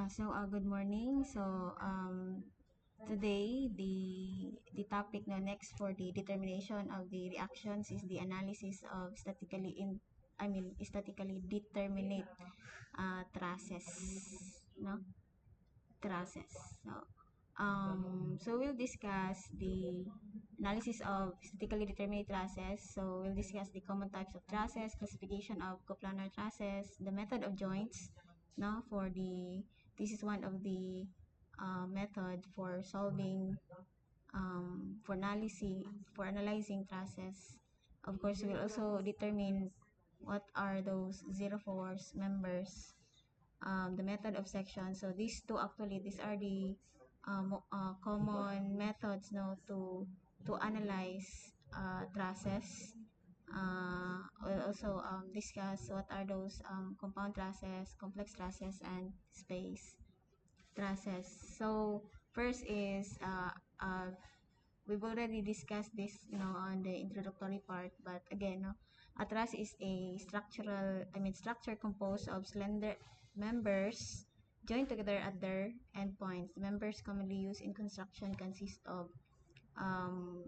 Good morning. Today the topic na next for the determination of the reactions is the analysis of statically determinate traces, no? Traces. So we'll discuss the analysis of statically determinate traces. So we'll discuss the common types of traces, classification of coplanar traces, the method of joints, no, this is one of the method for solving for analyzing traces. Of course, we'll also determine what are those zero force members, the method of section. So these are the common methods, no, to analyze traces. We'll also discuss what are those compound traces, complex traces, and space traces. So first is we've already discussed this, on the introductory part, but again, no, a truss is a structure composed of slender members joined together at their endpoints. The members commonly used in construction consist of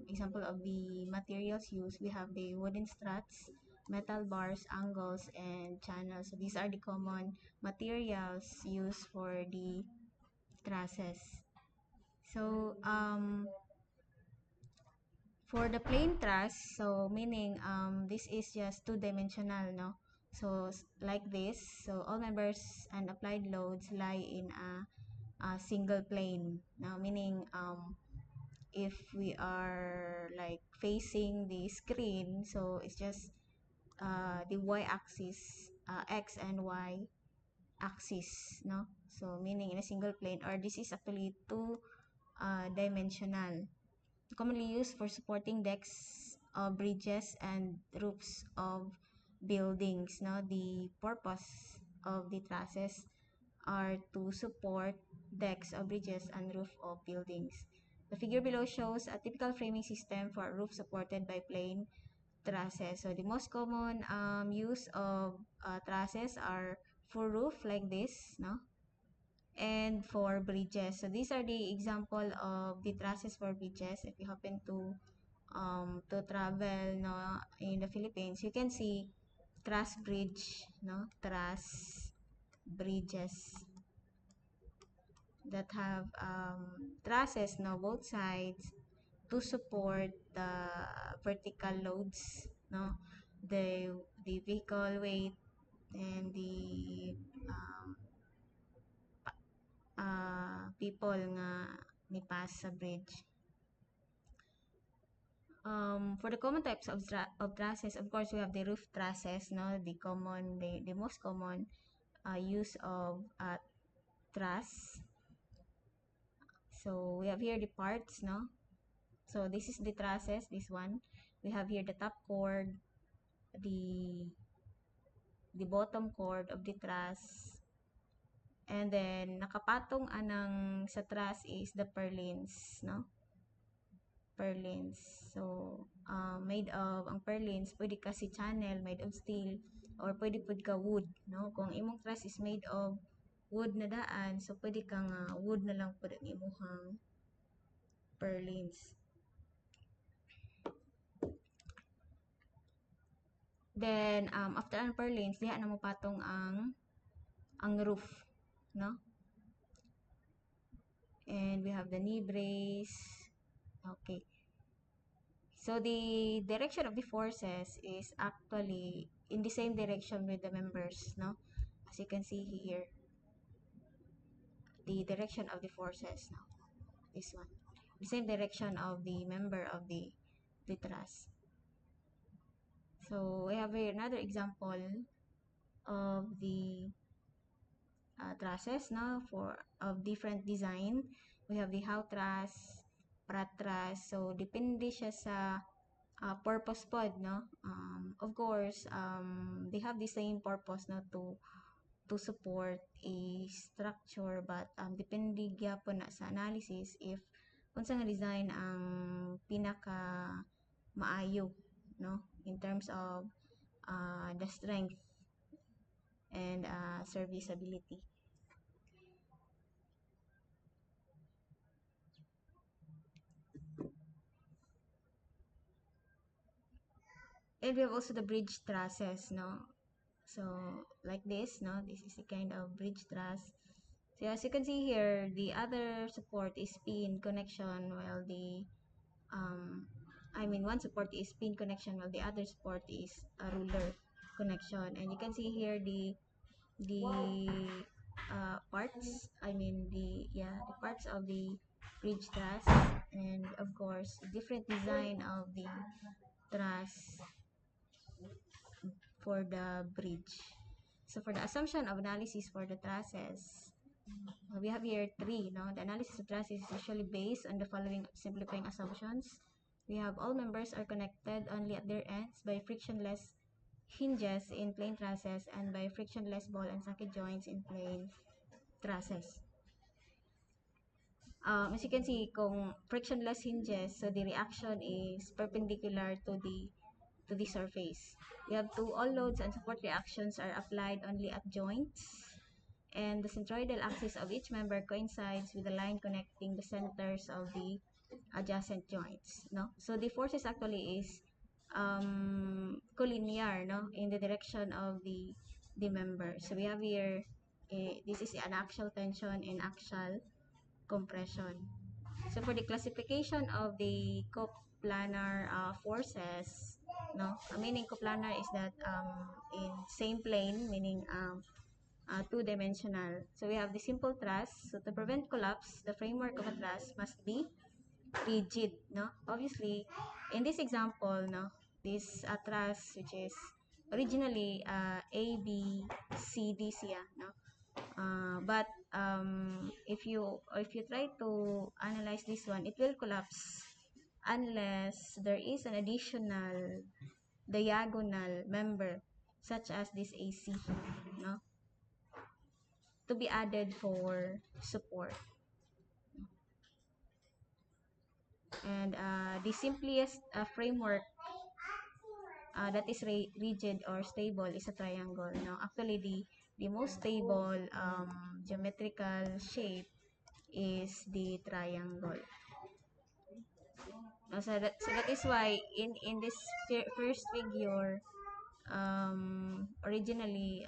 example of the materials used. We have the wooden struts, metal bars, angles, and channels. So these are the common materials used for the trusses. So for the plain truss, so meaning this is just two-dimensional, no? So like this, so all members and applied loads lie in a single plane. Now meaning if we are like facing the screen, so it's just the y-axis, x and y axis, no? So meaning in a single plane, or this is actually two dimensional, commonly used for supporting decks, bridges, and roofs of buildings. No, the purpose of the trusses are to support decks of bridges and roof of buildings. The figure below shows a typical framing system for a roof supported by plain trusses. So the most common use of trusses are for roof like this, no, and for bridges. So these are the example of the trusses for bridges. If you happen to travel, no, in the Philippines, you can see truss bridge, no, truss bridges that have trusses, no, both sides to support the vertical loads, no, the vehicle weight and the um, people nga ni pass sa bridge. For the common types of trusses, of course, we have the roof trusses, no, the most common use of truss. So we have here the parts, no. So this is the trusses, this one. We have here the top chord, the bottom chord of the truss, and then nakapatong anang sa truss is the purlins, no. Purlins. So, made of, ang purlins, pwede ka si channel, made of steel, or pwede pwede ka wood, no? Kung imong truss is made of wood na daan, so pwede kang wood na lang pwede ang imuhang purlins. Then, after ang purlins, diha na mo patong ang roof, no? And we have the knee brace. Okay. So the direction of the forces is actually in the same direction with the members, no? As you can see here, the direction of the forces, no? This one. The same direction of the member of the truss. So we have here another example of the trusses, no? Of different design. We have the how truss, prat truss. So depende siya sa purpose pod, no. Of course, they have the same purpose, no, to support a structure, but depende gyapon na sa analysis if unsa nga design ang pinaka maayo, no, in terms of the strength and serviceability. And we have also the bridge trusses, no? So like this, no? This is a kind of bridge truss. So as you can see here, the other support is pin connection, while the one support is pin connection, while the other support is a ruler connection. And you can see here the parts. The parts of the bridge truss, and of course, different design of the truss for the bridge. So for the assumption of analysis for the trusses, we have here three. No, the analysis of trusses is usually based on the following simplifying assumptions. We have all members are connected only at their ends by frictionless hinges in plain trusses and by frictionless ball and socket joints in plain trusses. As you can see, kung frictionless hinges, so the reaction is perpendicular to the surface. We have two all loads and support reactions are applied only at joints, and the centroidal axis of each member coincides with the line connecting the centers of the adjacent joints. No, so the forces actually is collinear, no, in the direction of the member. So we have here this is an axial tension and axial compression. So for the classification of the coplanar forces, no, meaning coplanar is that in same plane, meaning two-dimensional. So we have the simple truss. So to prevent collapse, the framework of a truss must be rigid, no? Obviously, in this example, no, this truss which is originally A, B, C, D siya, no? But if you try to analyze this one, it will collapse unless there is an additional diagonal member such as this AC, no, to be added for support. And the simplest framework that is rigid or stable is a triangle. Now, actually, the most stable geometrical shape is the triangle. So that is why in this first figure, originally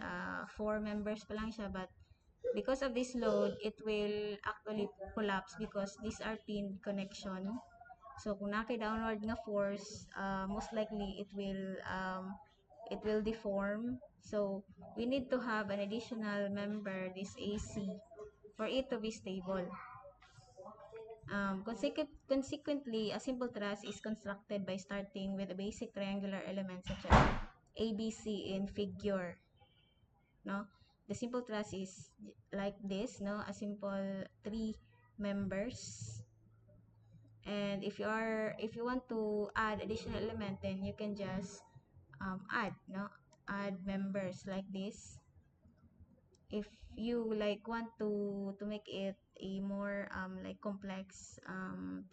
four members pa lang siya, but because of this load, it will actually collapse because these are pinned connection. So kung nakay downward nga force, most likely it will deform. So we need to have an additional member, this AC, for it to be stable. Consequently, a simple truss is constructed by starting with a basic triangular element such as ABC in figure. No, the simple truss is like this. No, a simple three members. And if you want to add additional element, then you can just add members like this. If you like want to make it a more like complex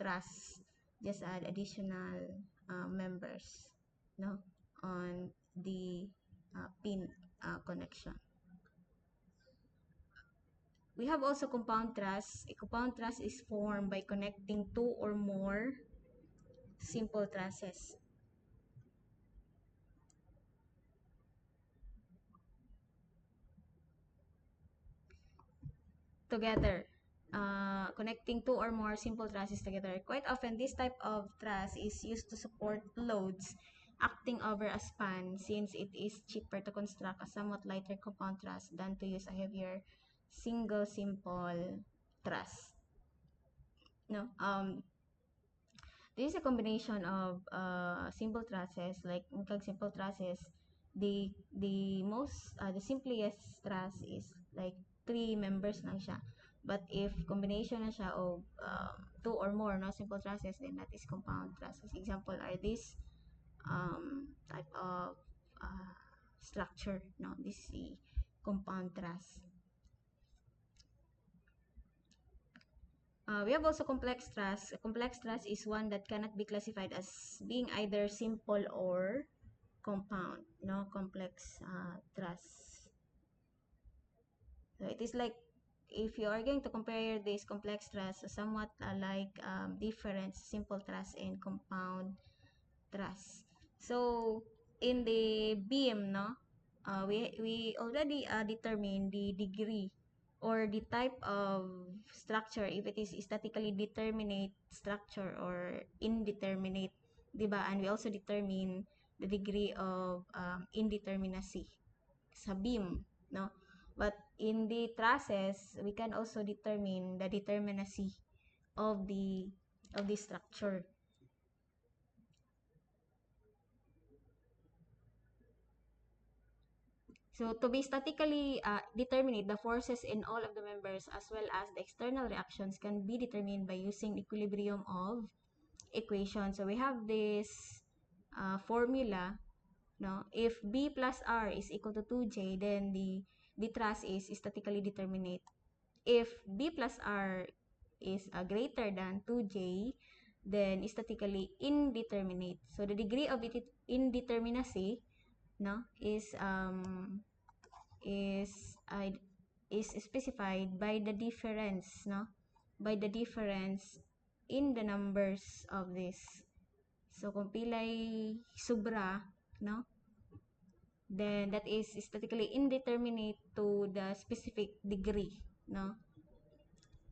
truss, just add additional members, no, on the pin connection. We have also compound truss. A compound truss is formed by connecting two or more simple trusses together. Connecting two or more simple trusses together. Quite often, this type of truss is used to support loads acting over a span, since it is cheaper to construct a somewhat lighter compound truss than to use a heavier single simple truss. No, this is a combination of simple trusses, like simple trusses. The simplest truss is like three members lang siya. But if combination na siya of two or more no simple trusses, then that is compound trusses. Example are this type of structure. No, this is a compound truss. We have also complex truss. A complex truss is one that cannot be classified as being either simple or compound. No, complex truss. So it is like if you are going to compare this complex truss, somewhat like different simple truss and compound truss. So in the beam, no, we already determined the degree or the type of structure, if it is statically determinate structure or indeterminate, diba? And we also determine the degree of indeterminacy sa beam, no? But in the trusses, we can also determine the determinacy of the structure. So to be statically determinate, the forces in all of the members as well as the external reactions can be determined by using equilibrium of equation. So we have this formula, no? If B plus R is equal to 2J, then the truss is statically determinate. If B plus R is greater than 2J, then statically indeterminate. So the degree of indeterminacy, no, is uh, is specified by the difference, no, by the difference in the numbers of this. So kung pilay sobra, no, then that is statically indeterminate to the specific degree, no.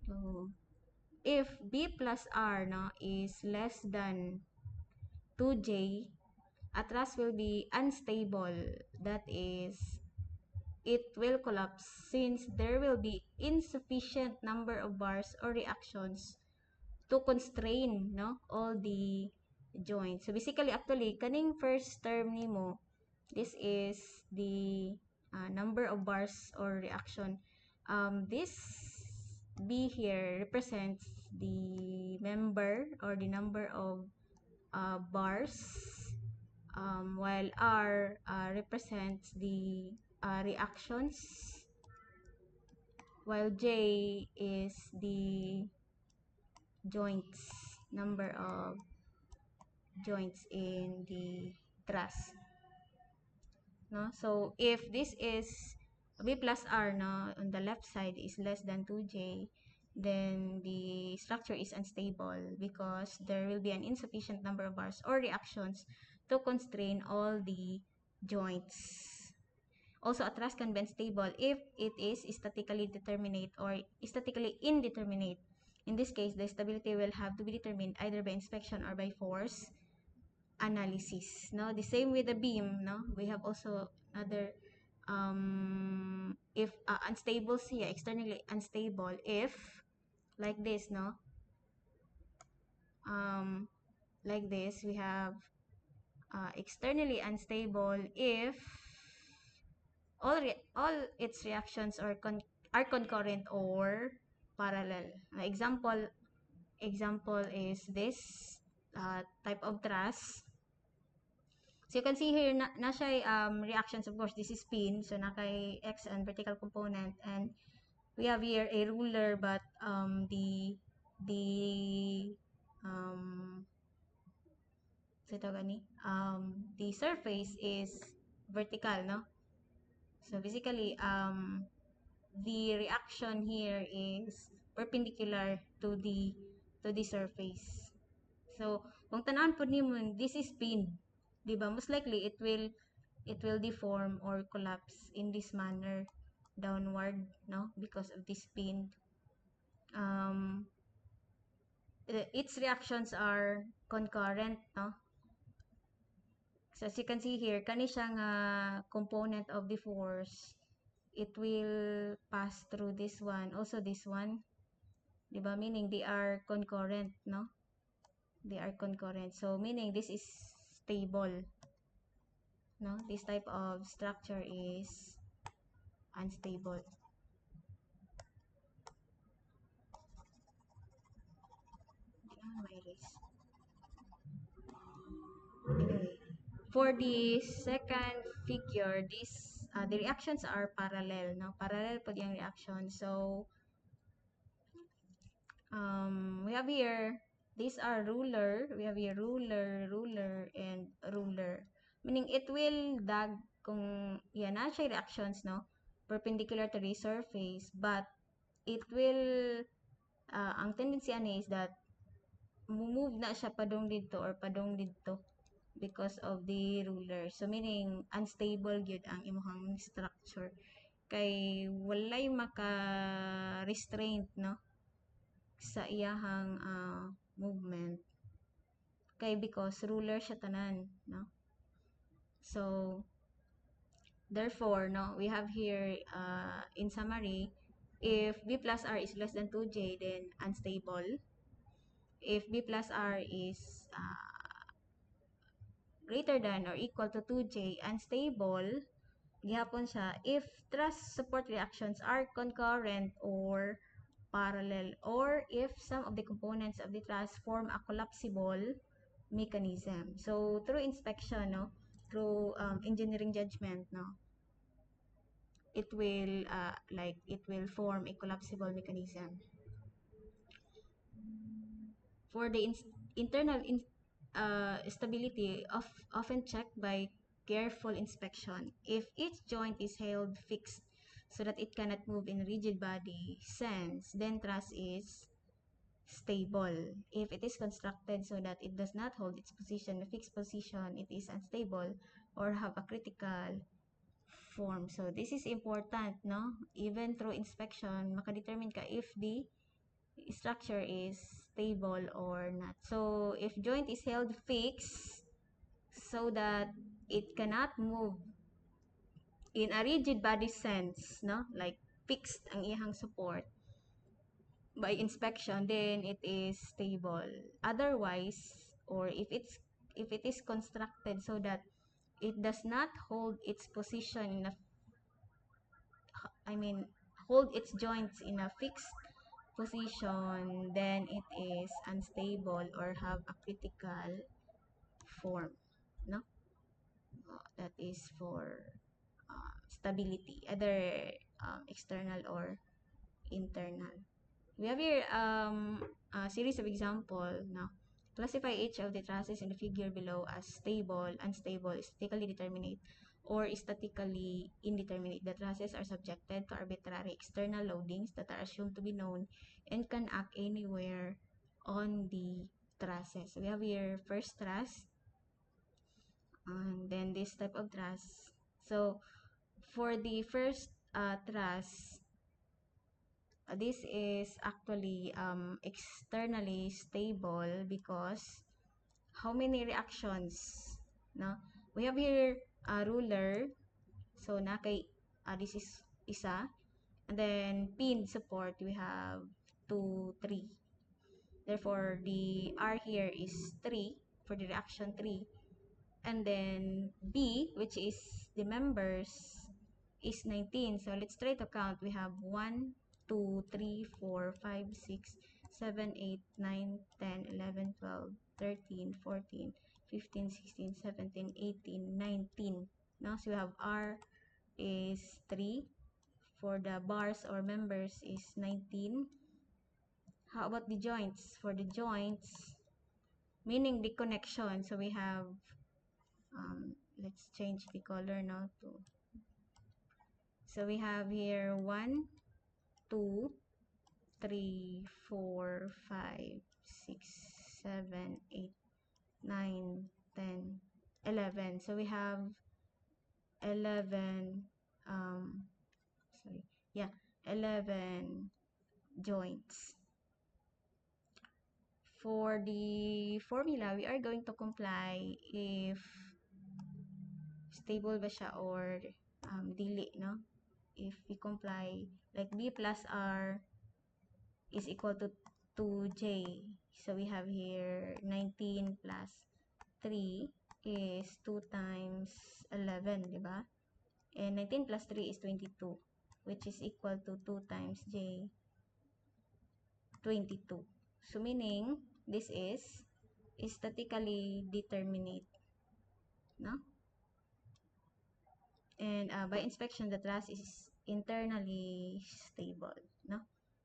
So if B plus R, no, is less than 2J, a truss will be unstable. That is, it will collapse since there will be insufficient number of bars or reactions to constrain, no, all the joints. So basically, actually, kaning first term nimo, this is the number of bars or reaction. This B here represents the member or the number of bars, while R represents the reactions, while J is the joints, number of joints in the truss, no? So if this is B plus R, no, on the left side is less than 2J, then the structure is unstable because there will be an insufficient number of bars or reactions to constrain all the joints. Also, a truss can be unstable if it is statically determinate or statically indeterminate. In this case, the stability will have to be determined either by inspection or by force analysis. No, the same with the beam. No, we have also another if unstable here, externally unstable if like this, no, um like this we have externally unstable if all its reactions are concurrent or parallel. Example is this type of truss. So you can see here na siya reactions. Of course, this is spin, so na kay x and vertical component, and we have here a ruler, but the um so ito gani the surface is vertical, no. So basically the reaction here is perpendicular to the surface. So kung tanan po nimo this is spin, di ba, most likely it will deform or collapse in this manner downward, no, because of this spin. um its reactions are concurrent, no. So as you can see here, kani siya nga component of the force, it will pass through this one, also this one, di ba, meaning they are concurrent, no, they are concurrent. So meaning this is stable, no, this type of structure is unstable. Anyway, for the second figure, this the reactions are parallel, no, parallel po yung reaction. So we have here, these are ruler, we have here ruler and ruler, meaning it will dag kung yan na siya reactions, no, perpendicular to the surface, but it will ang tendency ani is that move na siya padong dito or padong dito, because of the ruler. So meaning unstable gyud ang imuhang structure kay walay maka-restraint no sa iyahang movement kay because ruler siya tanan no. So therefore no we have here in summary, if b plus r is less than 2j then unstable. If b plus r is greater than or equal to 2j, unstable. Gihapon siya if thrust support reactions are concurrent or parallel, or if some of the components of the truss form a collapsible mechanism. So through inspection, no, through engineering judgment, no, it will form a collapsible mechanism. For the internal stability often checked by careful inspection. If each joint is held fixed so that it cannot move in rigid body sense, then truss is stable. If it is constructed so that it does not hold its position, a fixed position, it is unstable or have a critical form. So this is important, no? Even through inspection, makadetermine ka if the structure is stable or not. So if joint is held fixed so that it cannot move in a rigid body sense, no? Like fixed ang iyang support by inspection, then it is stable. Otherwise, or if it is constructed so that it does not hold its position in a I mean hold its joints in a fixed position, then it is unstable or have a critical form, no. That is for stability, either external or internal. We have here a series of example now. Classify each of the trusses in the figure below as stable, unstable, statically determinate, or statically indeterminate. The trusses are subjected to arbitrary external loadings that are assumed to be known and can act anywhere on the trusses. We have here first truss, and then this type of truss. So for the first truss, this is actually externally stable because how many reactions, no? We have here a ruler, so na kay this is isa, and then pin support we have 2 3. Therefore the r here is 3 for the reaction 3, and then b, which is the members, is 19. So let's try to count. We have 1, 2, 3, 4, 5, 6, 7, 8, 9, 10, 11, 12, 13, 14, 15, 16, 17, 18, 19. Now, so we have R is 3. For the bars or members is 19. How about the joints? For the joints, meaning the connection. So we have, let's change the color now to, so we have here 1, 2, 3, 4, 5, 6, 7, 8, 9, 10, 11. So we have 11, sorry, yeah, 11 joints. For the formula, we are going to comply if stable ba siya or dili, no? If we comply, like B plus R is equal to 2J. So we have here 19 plus 3 is 2 times 11, di ba? And 19 plus 3 is 22, which is equal to 2 times J, 22. So meaning, this is statically determinate, no? And by inspection, the truss is internally stable, no?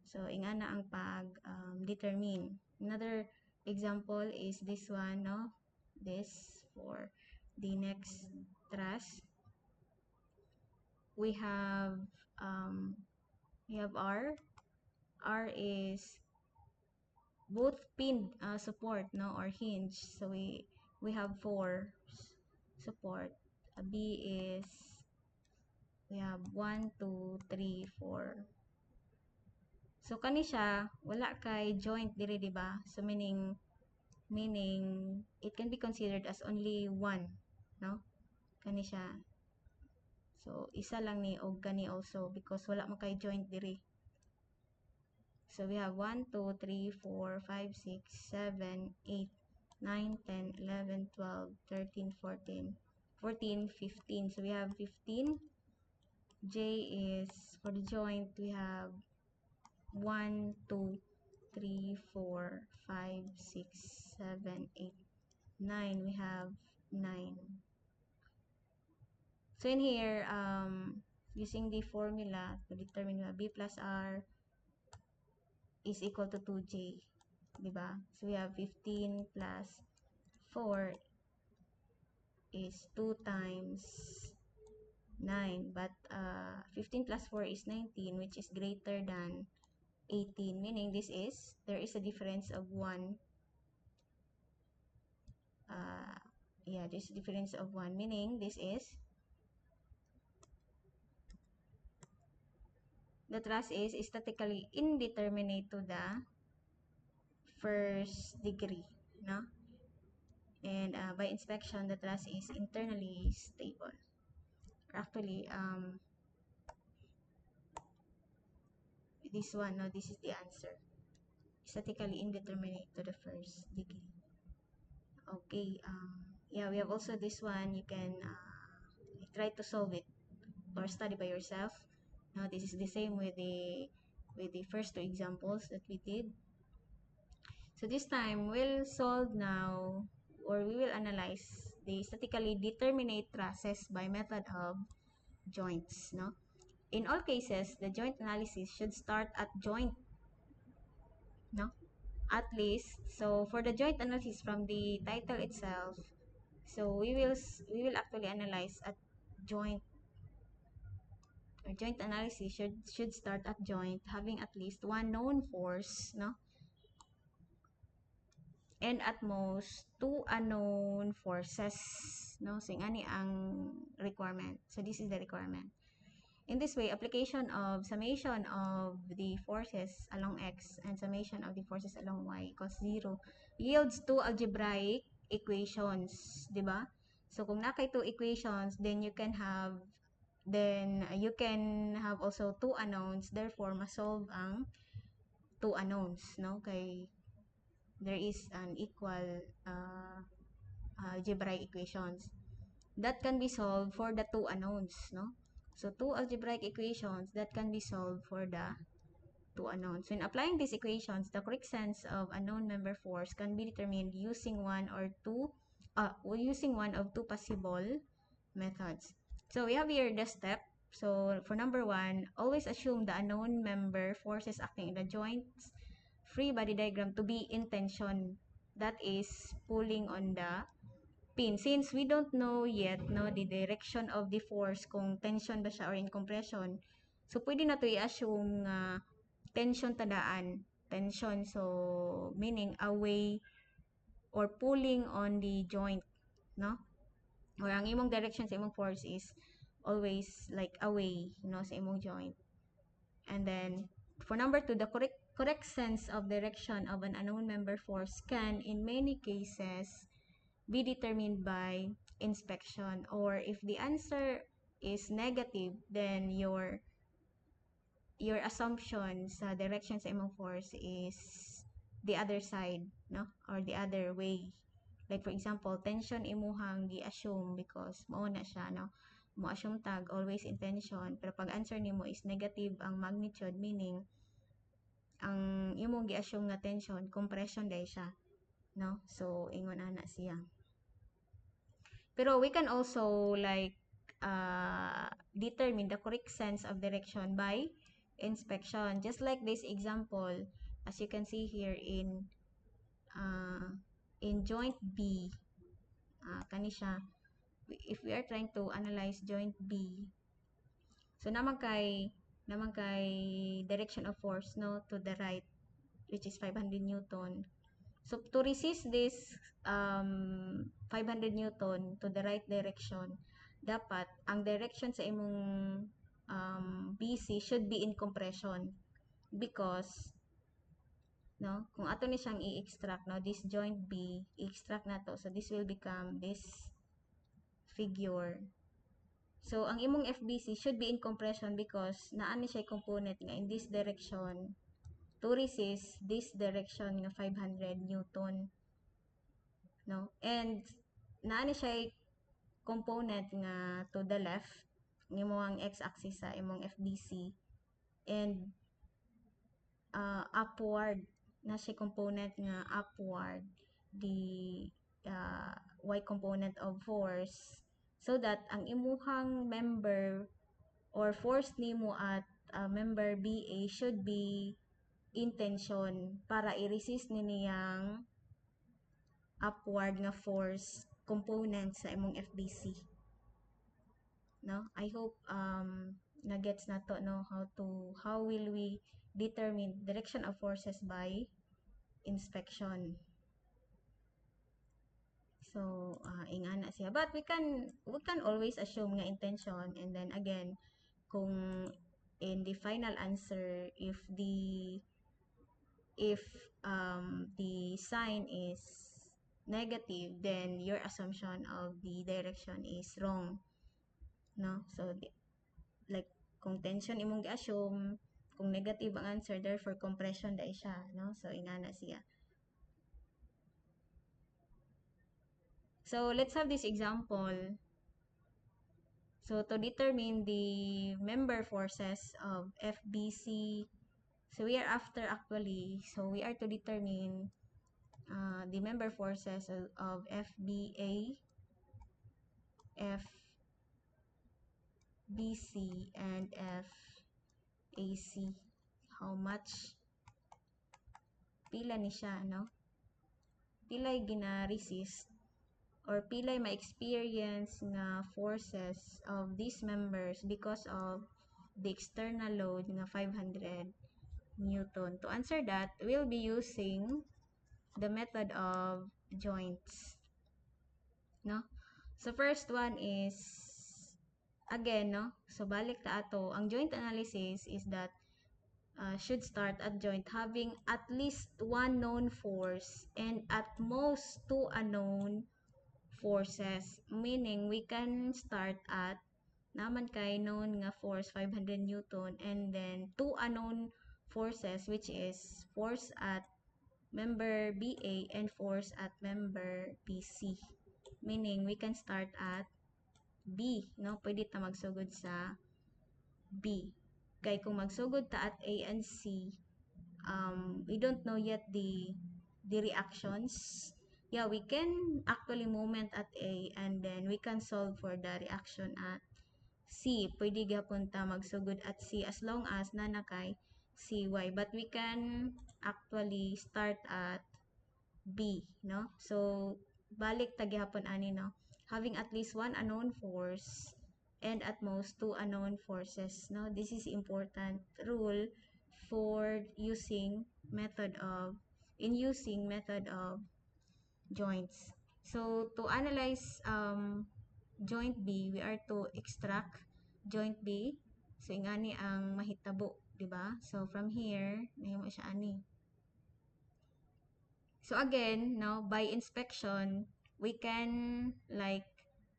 So, ingana ang pag-determine. Another example is this one, no? This for the next truss. We have R. R is both pinned support, no, or hinge. So we we have 4 support. B is, we have 1, 2, 3, 4. So kani siya wala kay joint diri, di ba? So meaning it can be considered as only one, no? Kani siya. So isa lang ni og kani also because wala man kay joint diri. So we have 1, 2, 3, 4, 5, 6, 7, 8, 9, 10, 11, 12, 13, 14, 14, 15. So we have 15. J is for the joint we have 1, 2, 3, 4, 5, 6, 7, 8, 9. We have 9. So in here, using the formula to determine B plus R is equal to 2J. Diba? So we have 15 plus 4 is 2 times 9. But 15 plus 4 is 19, which is greater than 18. Meaning this is, there is a difference of 1. Yeah, there's a difference of 1. Meaning this is, the truss is statically indeterminate to the first degree, no? And by inspection, the truss is internally stable. Actually, this one, no, this is the answer. Statically indeterminate to the first degree. Okay, yeah, we have also this one. You can try to solve it or study by yourself. Now, this is the same with the first two examples that we did. So this time, we'll solve now, or we will analyze the statically determinate trusses by method of joints, no? In all cases, the joint analysis should start at joint, no? At least, so for the joint analysis from the title itself, so we will actually analyze at joint, or joint analysis should start at joint having at least one known force, no? And at most two unknown forces, no? So ani ang requirement. So this is the requirement. In this way, application of summation of the forces along x and summation of the forces along y equals 0 yields two algebraic equations, di ba? So kung nakay two equations, then you can have also two unknowns, therefore masolve ang two unknowns, no? Kay there is an equal algebraic equations that can be solved for the two unknowns, no? So two algebraic equations that can be solved for the two unknowns. When applying these equations, the correct sense of unknown member force can be determined using one of two possible methods. So we have here the step. So for number 1, always assume the unknown member forces acting in the joints free body diagram to be in tension. That is pulling on the pin. Since we don't know yet, no, the direction of the force, kung tension ba siya or in compression, so pwede na to i-assume tension tadaan. Tension, so meaning away or pulling on the joint, no? Or ang imong direction sa imong force is always like away, sa imong joint. And then, for number 2, the correct sense of direction of an unknown member force can, in many cases, be determined by inspection. Or if the answer is negative, then your assumption sa direction sa imong force is the other side, no? Or the other way. Like for example, tension imuhang gi-assume because mao na siya, no? Mo assume tag always in tension, pero pag answer nimo is negative ang magnitude, meaning ang imong gi-assume nga tension compression day siya, no? So ingon ana siya. Pero we can also like determine the correct sense of direction by inspection. Just like this example, as you can see here in joint B, kani siya. If we are trying to analyze joint B, so naman kay direction of force, no, to the right, which is 500 Newton. So to resist this 500 Newton to the right direction, dapat ang direction sa imong BC should be in compression because no, kung ato ni siyang i-extract no, this joint B, i-extract na to. So this will become this figure. So ang imong FBC should be in compression because naa ni siya component nga in this direction to resist this direction nga 500 Newton, no? And naa ni siya component nga to the left ng imong x-axis sa imong FBC and upward na siya component nga upward the y component of force so that ang imuhang member or force nimo at member BA should be in tension para i-resist ni niyang upward nga force component sa imong FBC, no? I hope na gets na to, no, how will we determine direction of forces by inspection. So ingana siya, but we can always assume nga intention, and then again kung in the final answer if the sign is negative, then your assumption of the direction is wrong, no? So like kung tension imong gi-assume, kung negative ang answer, therefore compression dai siya, no? So ingana siya. So let's have this example. So to determine the member forces of FBC, so we are after actually, so we are to determine the member forces of FBA, FBC, and FAC. How much? Pila ni siya, no? Pilay gina-resist or pilay ma-experience nga forces of these members because of the external load nga 500 Newton. To answer that, we'll be using the method of joints, no? So first one is again, no? So balik ta ato, ang joint analysis is that should start at joint having at least one known force and at most two unknown forces, meaning we can start at naman kay known nga force 500 Newton and then two unknown forces which is force at member BA and force at member BC, meaning we can start at B, no? Pwede ta magsugod sa B. Kay kung magsugod ta at A and C, we don't know yet the reactions. Yeah, we can actually moment at A and then we can solve for the reaction at C. Pwede gapon ta magsugod at C as long as nanakay CY. But we can actually start at B, no? So, balik ta gihapon ani, no? Having at least one unknown force and at most two unknown forces, no? This is important rule for using method of joints. So, to analyze joint B, we are to extract joint B. So, ingani ang mahitabo, di ba? So, from here, nahimo siya ani. So again, no, by inspection, we can like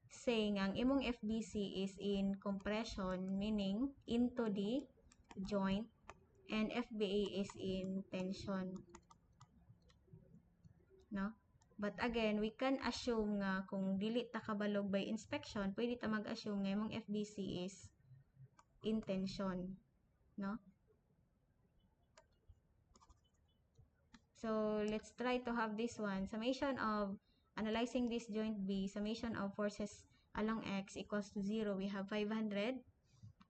say ang imong FBC is in compression, meaning into the joint, and FBA is in tension, no? But again, we can assume nga kung dili ta kabalog by inspection, pwede ta mag-assume nga imong FBC is in tension, no? So, let's try to have this one. Summation of analyzing this joint B, summation of forces along X equals to 0. We have 500.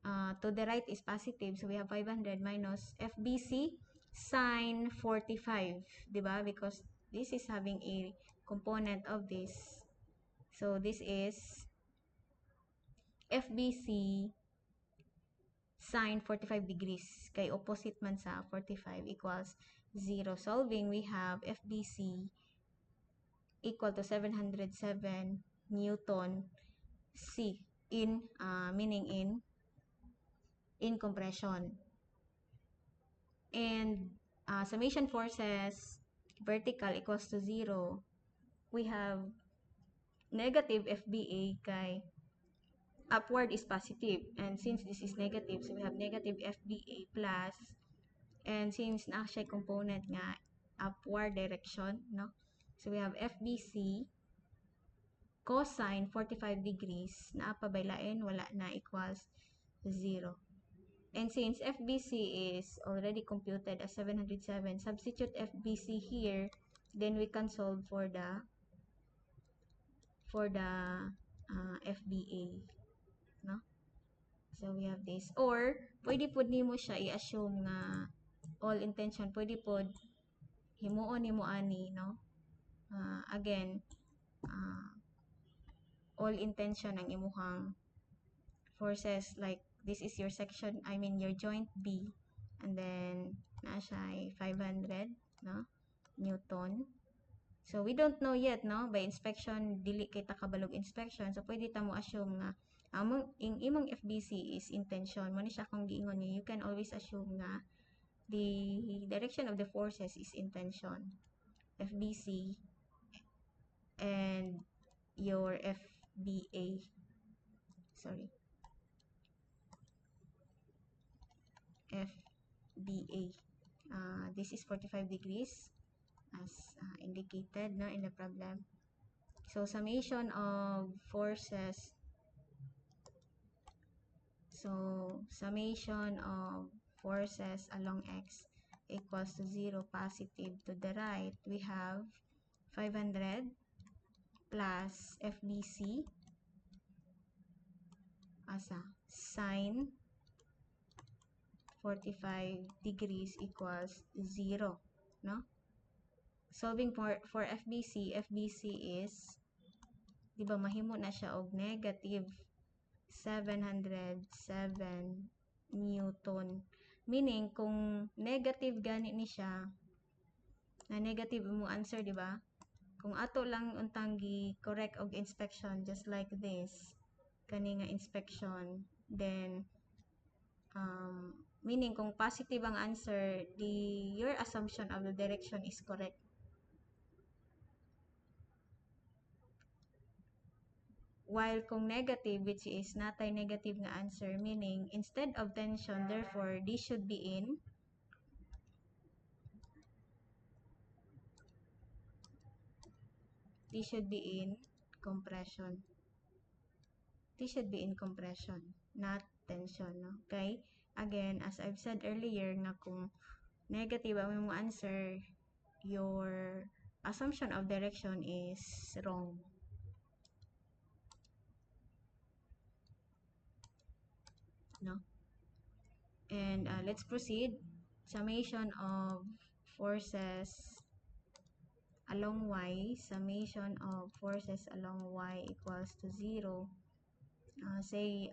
To the right is positive. So, we have 500 minus FBC sine 45. Diba? Because this is having a component of this. So, this is FBC sine 45 degrees. Kay opposite man sa 45 equals 0. Solving, we have FBC equal to 707 Newton C in, meaning in compression. And summation forces vertical equals to 0. We have negative FBA kay upward is positive. And since this is negative, so we have negative FBA plus, and since na siya component nga upward direction, no? So we have FBC cosine 45 degrees na pabailain wala na equals 0. And since FBC is already computed as 707, substitute FBC here, then we can solve for the FBA, no? So we have this. Or pwede pod nimo siya i-assume nga all intention, pwede pod himuon nimo ani, no? Again, all intention ang imuhang forces, like this is your section, I mean your joint B, and then na siya 500, no, Newton. So we don't know yet, no, by inspection dili kay takabalog inspection, so pwede ta mo assume nga imong FBC is intention mo ni siya kung giingon niyo. You can always assume nga the direction of the forces is intention, FBC, and your FBA, sorry, FBA. This is 45 degrees as indicated, no, in the problem. So summation of forces, along x equals to 0, positive to the right. We have 500 plus FBC as a sine 45 degrees equals 0, no? Solving for FBC is, di ba, mahimo na siya og negative 707 Newton. Meaning, kung negative gani ni siya, na negative mo answer, di ba? Kung ato lang untang correct og inspection, just like this, kani nga inspection, then, meaning, kung positive ang answer, your assumption of the direction is correct. While kung negative, which is natay negative nga answer, meaning instead of tension, therefore this should be in compression. This should be in compression, not tension, no? Okay? Again, as I've said earlier, na kung negative ang imong answer, your assumption of direction is wrong. No? And let's proceed. Summation of forces along y, summation of forces along y equals to 0. Say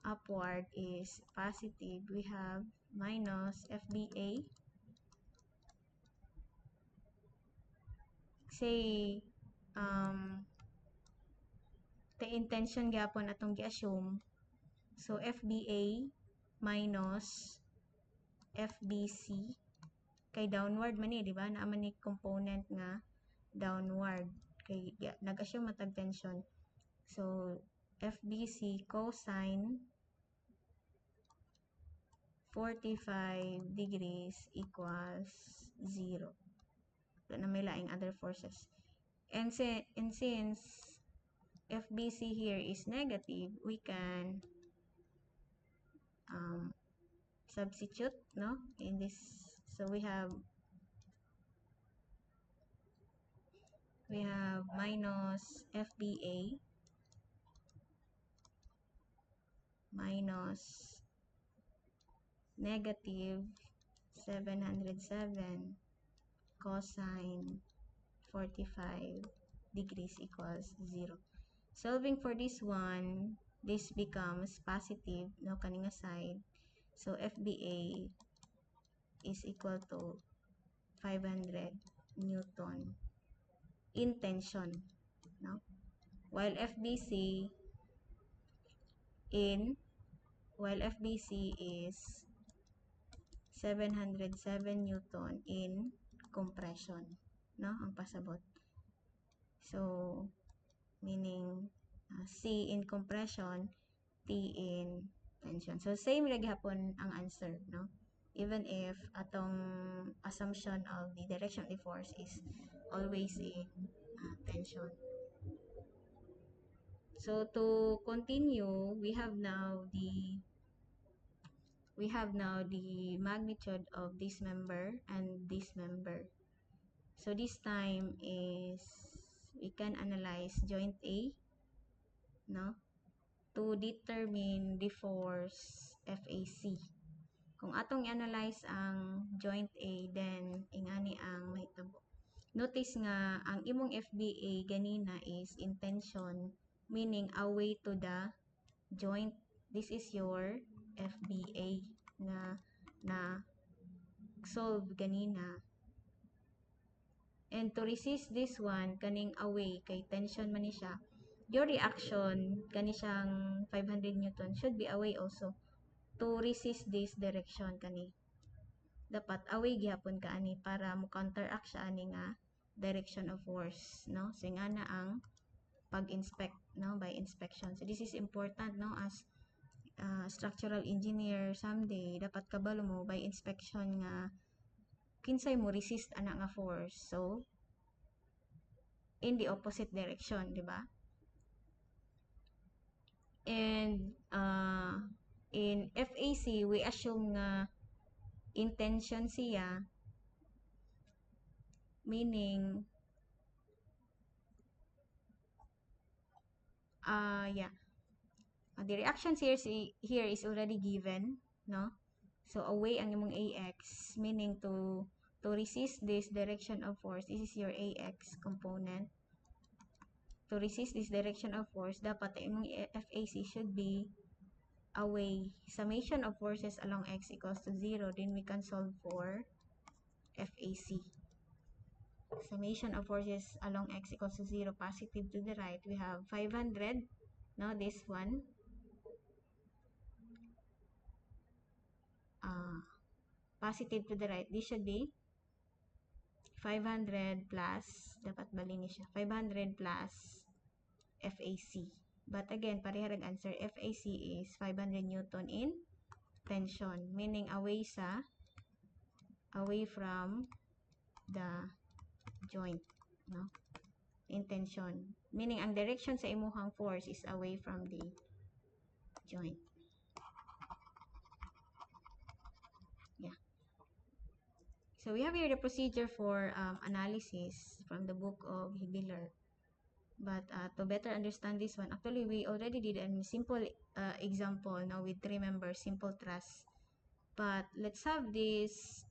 upward is positive, we have minus FBA. Say the intention gyapon atong gi-assume. So FBA minus FBC kay downward man ni, di ba? Naaman ni component nga downward kay nag-assume matag tension. So FBC cosine 45 degrees equals 0. Na may laing other forces. And since FBC here is negative, we can substitute, no, in this. So we have minus FBA minus negative 707 cosine 45 degrees equals 0. Solving for this one, this becomes positive, no, kaninga side. So FBA is equal to 500 Newton in tension, no? While FBC in while FBC is 707 Newton in compression, no? Ang pasabot. So meaning C in compression, T in tension. So same lagi hapon ang answer, no? Even if atong assumption of the direction of the force is always in tension. So to continue, we have now the magnitude of this member and this member. So this time is we can analyze joint A, no, to determine the force FAC. Kung atong i-analyze ang joint A, then ingani ang mahitabo. Notice nga ang imong FBA ganina is in tension, meaning away to the joint. This is your FBA na solve ganina. And to resist this one, kaning away, kay tension man ni siya, your reaction, kani siyang 500 Newton, should be away also. To resist this direction, kani. Dapat away gyapon ka ani para mo counteract siya ani nga direction of force, no? So nga na ang pag-inspect, no, by inspection. So this is important, no, as structural engineer someday dapat kabalo mo by inspection nga kinsay mo resist ana nga force. So in the opposite direction, di ba? And in FAC we assume nga intention siya, meaning the reactions here is already given, no? So away ang imong AX, meaning to resist this direction of force, this is your AX component. To resist this direction of force, dapat ang imong FAC should be away. Summation of forces along X equals to 0, then we can solve for FAC. Summation of forces along X equals to 0, positive to the right, we have 500, no, this one. Positive to the right, this should be 500 plus, dapat bali ni siya, 500 plus FAC. But again, parehas ang answer, FAC is 500 Newton in tension, meaning away from the joint, no? In tension, meaning ang direction sa imuhang force is away from the joint. Yeah. So we have here the procedure for analysis from the book of Hibbeler. But to better understand this one, actually we already did a simple example now with 3 members, simple truss. But let's have this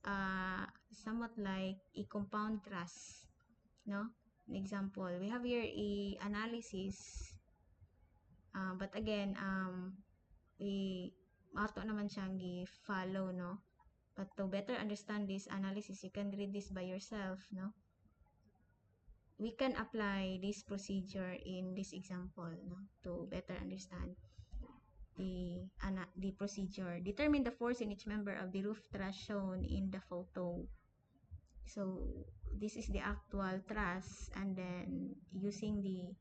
somewhat like a compound truss, no? An example. We have here a analysis, but again, we auto naman siyang follow, no? But to better understand this analysis, you can read this by yourself, no? We can apply this procedure in this example, no, to better understand the procedure. Determine the force in each member of the roof truss shown in the photo. So this is the actual truss, and then using the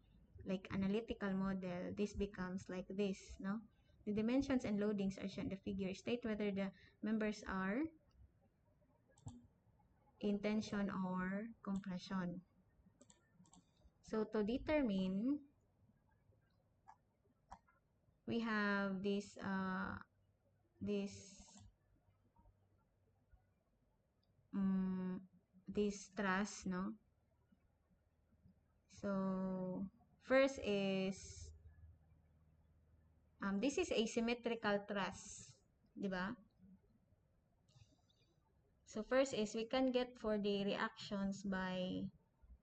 like analytical model, this becomes like this, no? The dimensions and loadings are shown in the figure. State whether the members are in tension or compression. So to determine, we have this truss, no? So first is this is a symmetrical truss, di ba? So first is we can get for the reactions by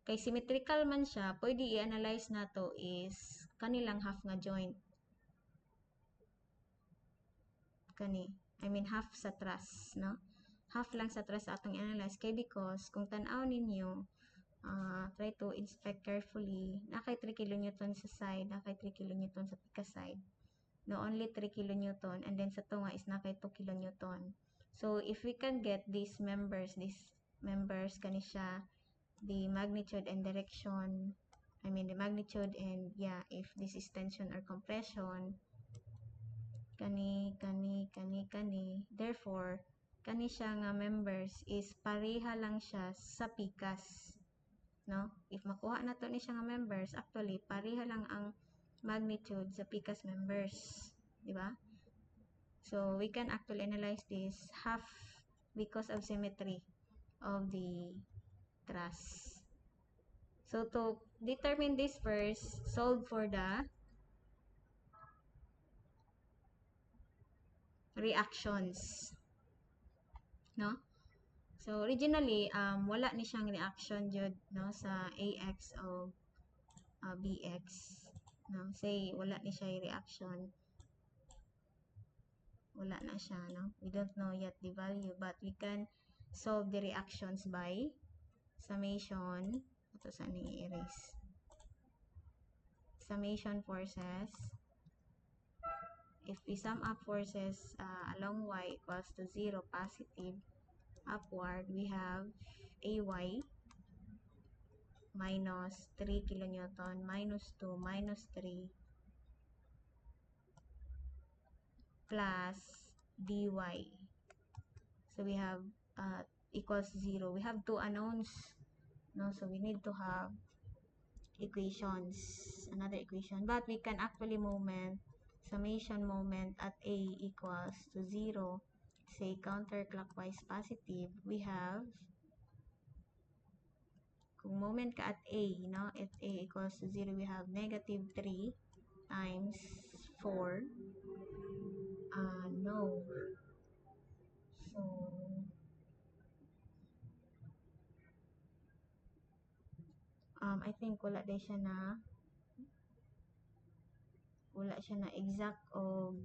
kay symmetrical man siya, pwede i-analyze nato is kanilang half nga joint. kani, I mean half sa thrust, no? Half lang sa thrust atong analyze kay because kung tan-aw ninyo, try to inspect carefully, nakay 3 kilonewton sa side, nakay 3 kilonewton sa pika side. No, only 3 kilonewton, and then sa tunga is nakay 2 kilonewton. So if we can get these members kani siya, the magnitude and direction, I mean the magnitude and if this is tension or compression, kani, therefore kani siya nga members is pareha lang siya sa pikas, no? If makuha na to ni siya nga members, actually pareha lang ang magnitude sa pikas members, di ba? So we can actually analyze this half because of symmetry of the truss. So to determine this first, solve for the reactions, no? So originally wala ni siyang reaction jud, no, sa AX o BX, no? Say wala ni siya reaction. Wala na siya, no? We don't know yet the value, but we can solve the reactions by summation. Ito saan i-erase? Summation forces. If we sum up forces along y equals to 0, positive, upward, we have AY minus 3 kilonewton minus 2 minus 3 plus dy. So we have equals 0. We have two unknowns, no? So we need to have equations, another equation. But we can actually summation moment at A equals to 0, say counterclockwise positive. We have, kung moment ka at A, no? At A equals to 0, we have negative 3 times 4. No. So, I think wala siya na exact og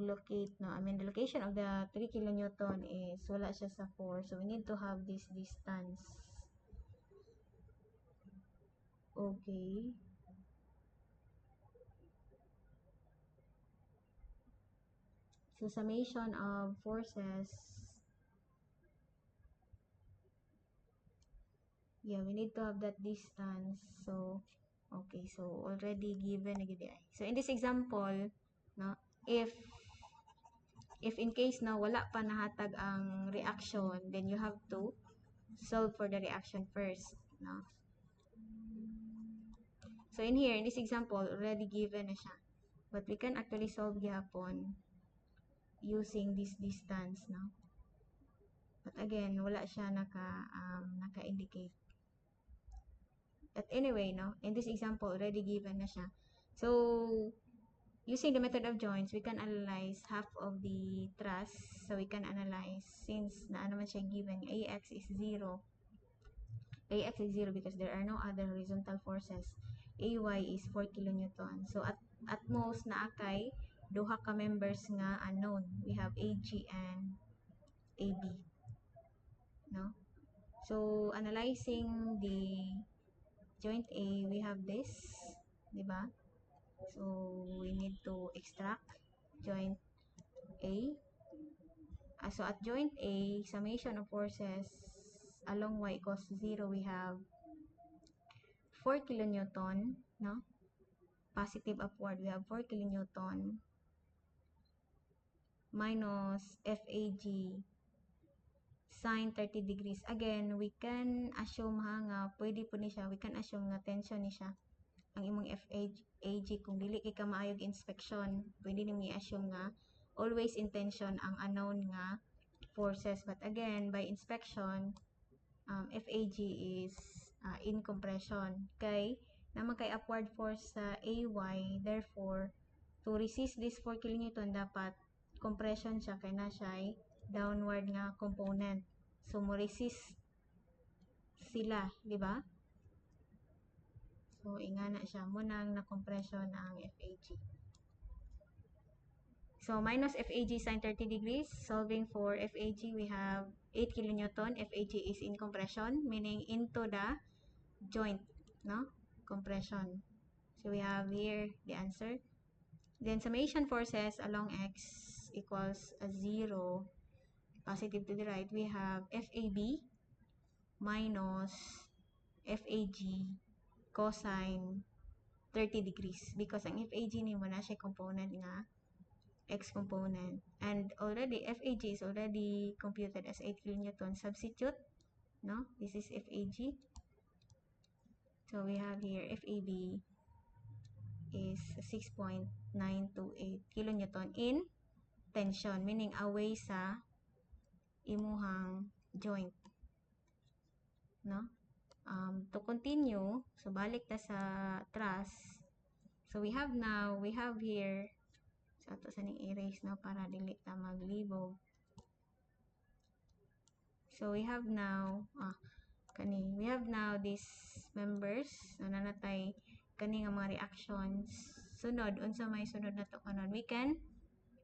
locate, no? I mean the location of the 3 kilonewton is wala siya sa 4, so we need to have this distance. Okay. So summation of forces, we need to have that distance. So okay, so already given na gid. So in this example, no, if in case na wala pa nahatag ang reaction, then you have to solve for the reaction first, no? So in here, in this example, already given na siya. But we can actually solve gihapon using this distance, no? But again, wala siya naka-indicate. But anyway, no, in this example, already given na siya. So, using the method of joints, we can analyze half of the truss. So, we can analyze, since naman siya given, AX is 0. AX is 0 because there are no other horizontal forces. AY is 4 kilonewton. So, at most, naakay, duha ka members nga unknown. We have AG and AB. No? So, analyzing the joint A, we have this, diba? So, we need to extract joint A. So, at joint A, summation of forces along y equals 0, we have 4 kilonewton, no? Positive upward, we have 4 kilonewton minus FAG sine 30 degrees. Again, we can assume nga pwede po ni siya, we can assume nga tension ni siya. Ang imong FAG, kung dili kay ka maayog inspection, pwede nimi assume nga always in tension ang unknown nga forces. But again, by inspection, FAG is in compression. Kay naman kay upward force sa AY, therefore, to resist this 4 kilonewton, dapat compression siya, kay na siya downward nga component. So, mo resist sila, di ba? So, ingana siya. Munang na compression ang FAG. So, minus FAG sine 30 degrees. Solving for FAG, we have 8 kilonewton. FAG is in compression, meaning into the joint, no? Compression. So, we have here the answer. Then, summation forces along X equals a 0. Positive to the right, we have FAB minus FAG cosine 30 degrees. Because ang FAG ni mo na siya component nga X component. And already, FAG is already computed as 8 kilonewton. Substitute, no? This is FAG. So, we have here FAB is 6.928 kilonewton in tension, meaning away sa imuhang joint, no? To continue, so balik ta sa truss. So, we have here, so ato sa ning erase, no, para dili ta maglibog. So, we have now these members, so nanatay kani nga mga reactions. Sunod, unsa may sunod na to kanon, we can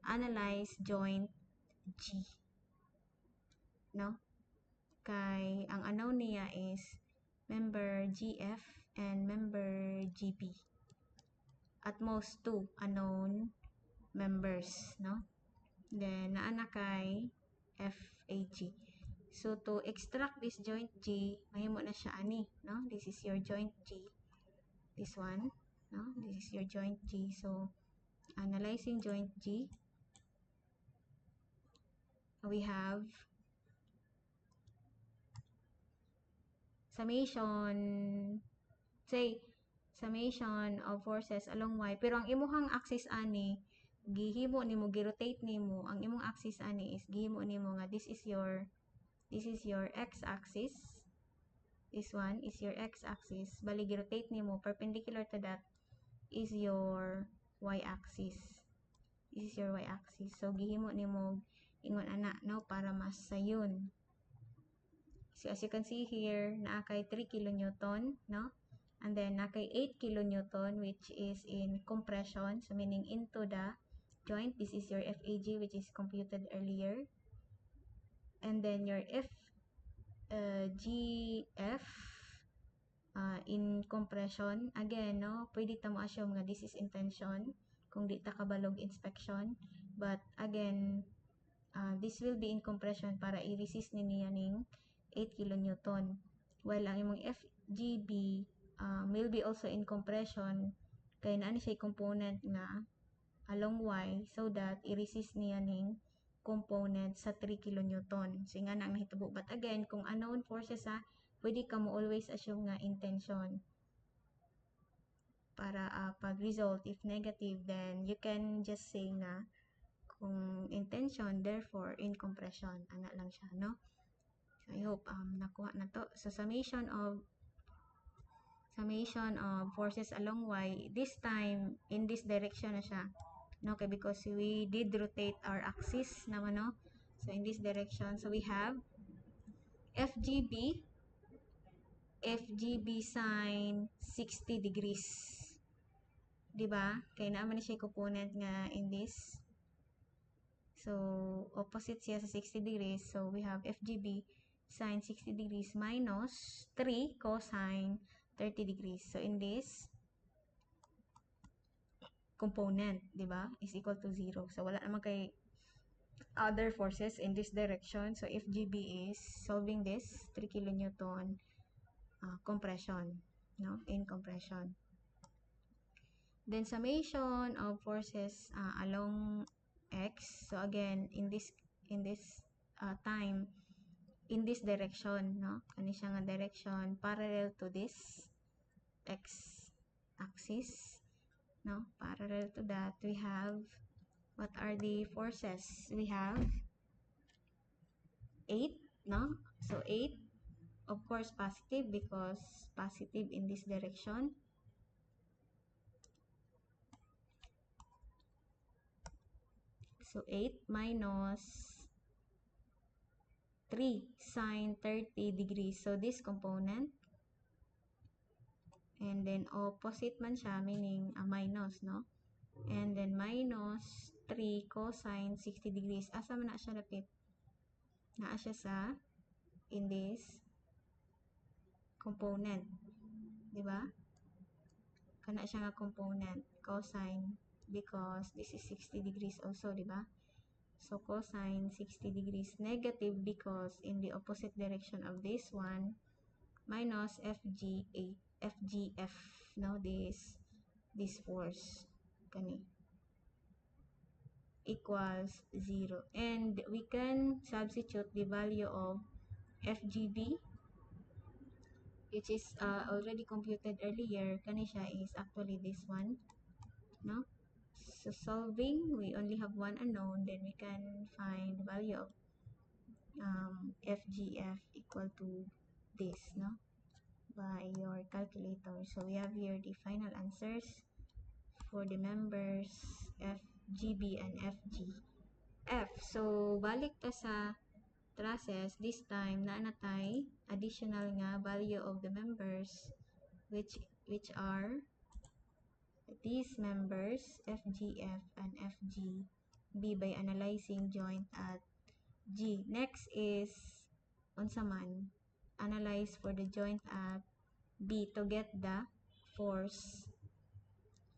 analyze joint G, no? Kay ang unknown niya is member GF and member GB. At most 2 unknown members, no? Then naana kay FAG. So to extract this joint G, mahimo na siya ani, no? This is your joint G. This one, no? This is your joint G. So analyzing joint G, we have summation of forces along Y. Pero ang imuhang axis ani, gihimo nimo, girotate nimo, ang imong axis ani is gihimo nimo nga this is your x-axis. This one is your x-axis. Bali, girotate nimo, perpendicular to that is your y-axis. This is your y-axis. So, gihimo nimo ingon ana, no, para mas sayon. So, as you can see here, naakay 3 kilonewton, no? And then, naakay 8 kilonewton, which is in compression. So, meaning into the joint. This is your FAG, which is computed earlier. And then, your GF in compression. Again, no? Pwede ta mo assume nga this is in tension kung di ta kabalog inspection. But, again, this will be in compression para i-resist niya ning 8 kilonewton. While ang imong FGB will be also in compression kay naa ni siya component nga along Y so that i-resist niya ning component sa 3 kilonewton. So, nga na ang nahitabo. But again, kung unknown forces pwede ka mo always assume nga in tension. Para pag-result, if negative, then you can just say na kung in tension, therefore in compression. Ana lang siya, no? So, I hope nakuha na to. So, summation of forces along Y, this time, in this direction na siya. No, okay, because we did rotate our axis naman, no? So, in this direction, so we have FGB sine 60 degrees. Diba? Kaya naman siya component nga in this. So, opposite siya sa 60 degrees. So, we have FGB sine 60 degrees minus 3 cosine 30 degrees. So, in this component, di ba, is equal to 0. So, wala naman kay other forces in this direction. So, FGB is solving this 3 kilonewton compression, no, in compression. Then, summation of forces along X. So, again, in this time, in this direction, no? Kani siya nga direction parallel to this x-axis, no? Parallel to that, we have, what are the forces? We have 8, no? So, 8, of course, positive because positive in this direction. So, 8 minus 3 sine 30 degrees. So, this component. And then opposite man siya, meaning minus, no? And then minus 3 cosine 60 degrees. Asa man na siya lapit? Naa siya sa in this component. Diba? Kana siya nga component, cosine, because this is 60 degrees also, diba? So cosine 60 degrees negative because in the opposite direction of this one, minus FGF, no, this force kani equals 0, and we can substitute the value of FGB, which is already computed earlier. Kani siya is actually this one, no? So solving, we only have one unknown, then we can find the value of FGF equal to this, no, by your calculator. So we have here the final answers for the members FGB and FGF. So balik ta sa trusses, this time na natay additional nga value of the members, which are these members FGF and FGB by analyzing joint at G. Next is unsa man, analyze for the joint at B to get the force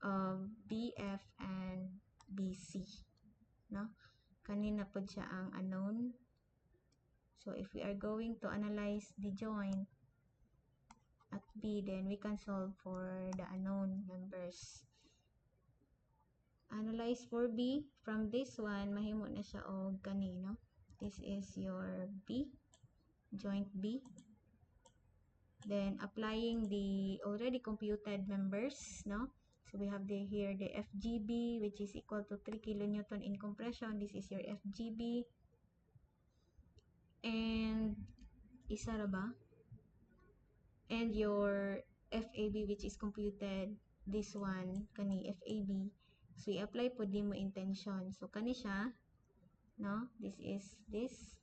of BF and BC, no? Kanina po siya ang unknown. So if we are going to analyze the joint at B, then we can solve for the unknown members. Analyze for B, from this one mahimo na siya og kanino. This is your B, joint B. Then applying the already computed members, no? So we have here the FGB, which is equal to 3 kilonewton in compression. This is your FGB. And isa ra ba? And your FAB, which is computed, this one kani FAB. So i-apply po din mo intention. So kani siya, no? This is this.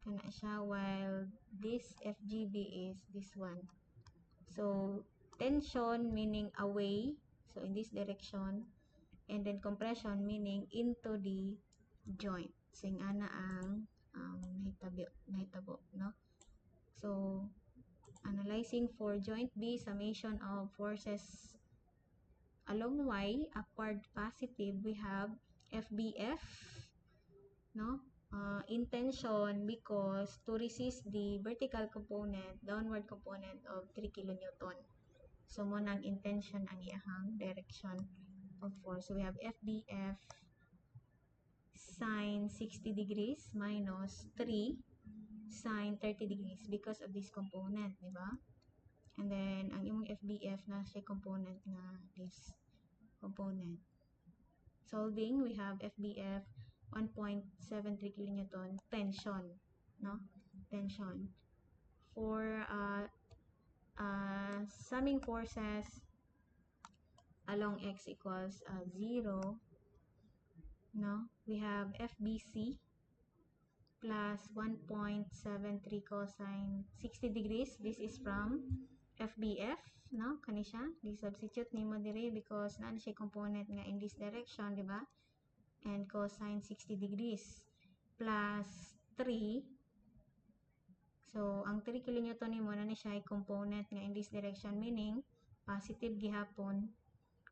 Kana siya, while this FGB is this one. So tension meaning away, so in this direction, and then compression meaning into the joint. Sing ana ang nahitabo, no? So analyzing for joint B, summation of forces along Y, upward positive, we have FBF, no? Intention because to resist the vertical component, downward component of 3 kilonewton. So mo nang intention ang iyahang direction of force. So we have FBF sine 60 degrees minus 3 sine 30 degrees because of this component, di ba? And then ang imong FBF na siya component na this component. Solving, we have FBF 1.73 kilonewton tension, no? Tension. For summing forces along x equals 0, no? We have FBC plus 1.73 cosine 60 degrees. This is from FBF, no? Kani siya. Di-substitute nimo dire because na siya component nga in this direction, di ba? And cosine 60 degrees plus 3. So ang 3 kilonewton nimo na siya component nga in this direction, meaning positive gihapon,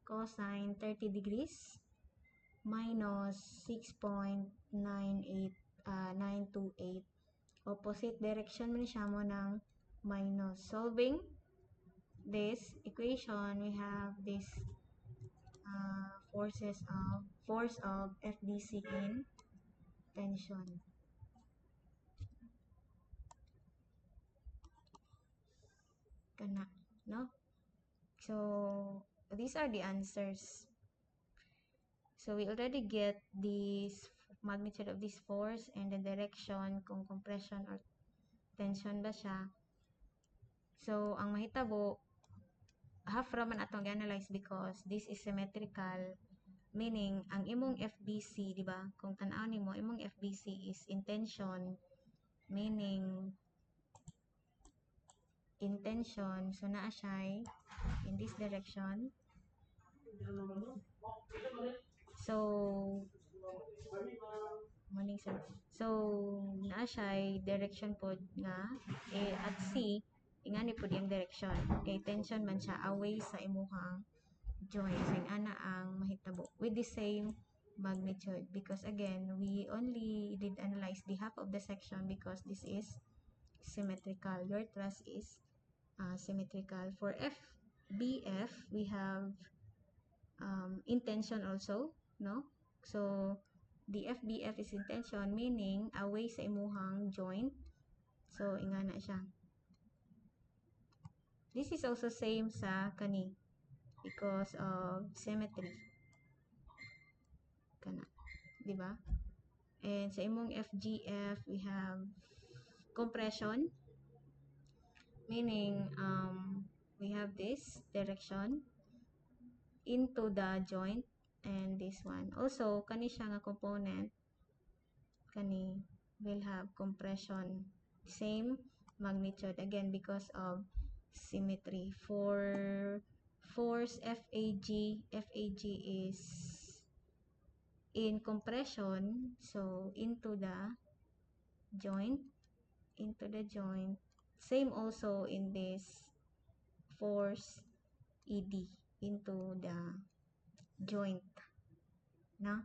cosine 30 degrees minus 6.928 opposite direction man siya mo ng minus. Solving this equation, we have this force of FBC in tension. Kana, no? So these are the answers. So we already get this magnitude of this force and the direction kung compression or tension ba siya. So ang mahitabo, half raman atong analyze because this is symmetrical, meaning ang imong FBC, di ba? Kung tan-aw nimo, imong FBC is in tension, meaning intention, so naa siya in this direction. So morning sir. So naa siya direction pod nga at C ingani pod yung direction. Kay tension man siya away sa imuhang joint sing ana ang mahitabo with the same magnitude because again we only did analyze the half of the section because this is symmetrical. Your truss is symmetrical. For FBF we have intention also, no? So the FBF is intention meaning away sa imuhang joint. So ingana siya. This is also same sa kani because of symmetry. Kana, di ba? And sa imong FGF we have compression meaning we have this direction into the joint and this one. Also, kani siya nga component kani will have compression same magnitude again because of symmetry. For force FAG is in compression, so into the joint, same also in this force ED into the joint, no?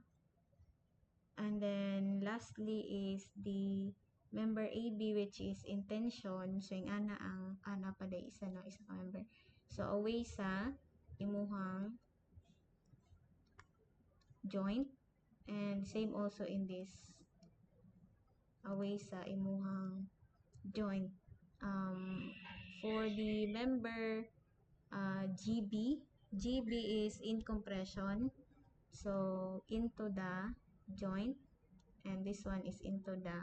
And then lastly is the member AB which is in tension, so yung ana pa day isa no isa pa member, so away sa imuhang joint and same also in this away sa imuhang joint. For the member GB is in compression, so into the joint, and this one is into the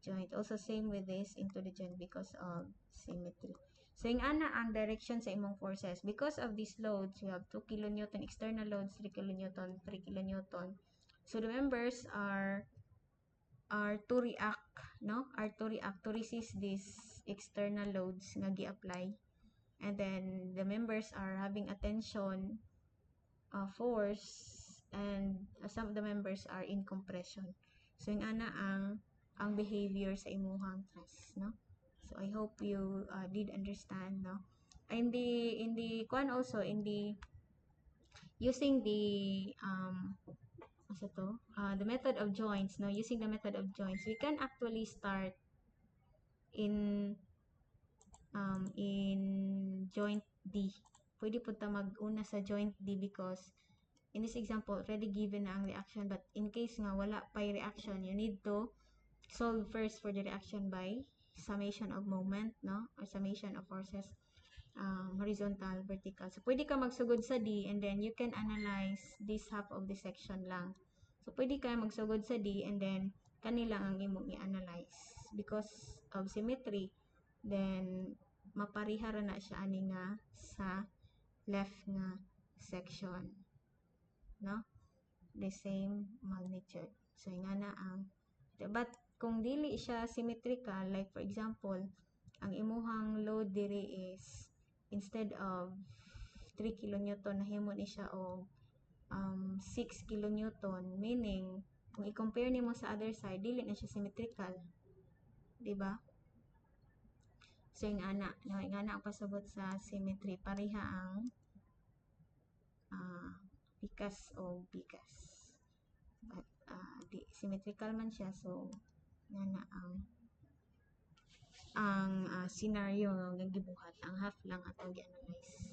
joint. Also same with this, into the joint because of symmetry. So yung ana ang direction sa imong forces. Because of these loads, you have 2 kN external loads, 3 kN, 3 kN. So the members are to react, no? Are to react to resist these external loads nga gi-apply. And then the members are having a tension force and some of the members are in compression. So yung ana ang behavior sa imuhang truss, no? So I hope you did understand, no? In the kwan also in the using the the method of joints, no? Using the method of joints, we can actually start in joint D. Pwede po ta mag-una sa joint D because in this example, already given na ang reaction, but in case nga wala pa yung reaction, you need to solve first for the reaction by summation of moment, no? Or summation of forces, horizontal, vertical. So, pwede ka magsugod sa D and then you can analyze this half of the section lang. So, pwede ka magsugod sa D and then kanila ang imong i-analyze. Because of symmetry, then maparihara na siya ani nga sa left nga section, no? The same magnitude. So nga na ang but kung dili siya symmetrical, like for example, ang imuhang load diri is instead of 3 kN nahimo ni siya og 6 kN, meaning kung i-compare nimo sa other side dili na siya symmetrical, di ba? So yung ana ang pasabot sa symmetry pareha ang bikas o bigas. But di symmetrical man siya, so nga na ang scenario nga gibuhat ang half lang atong gi-analyze.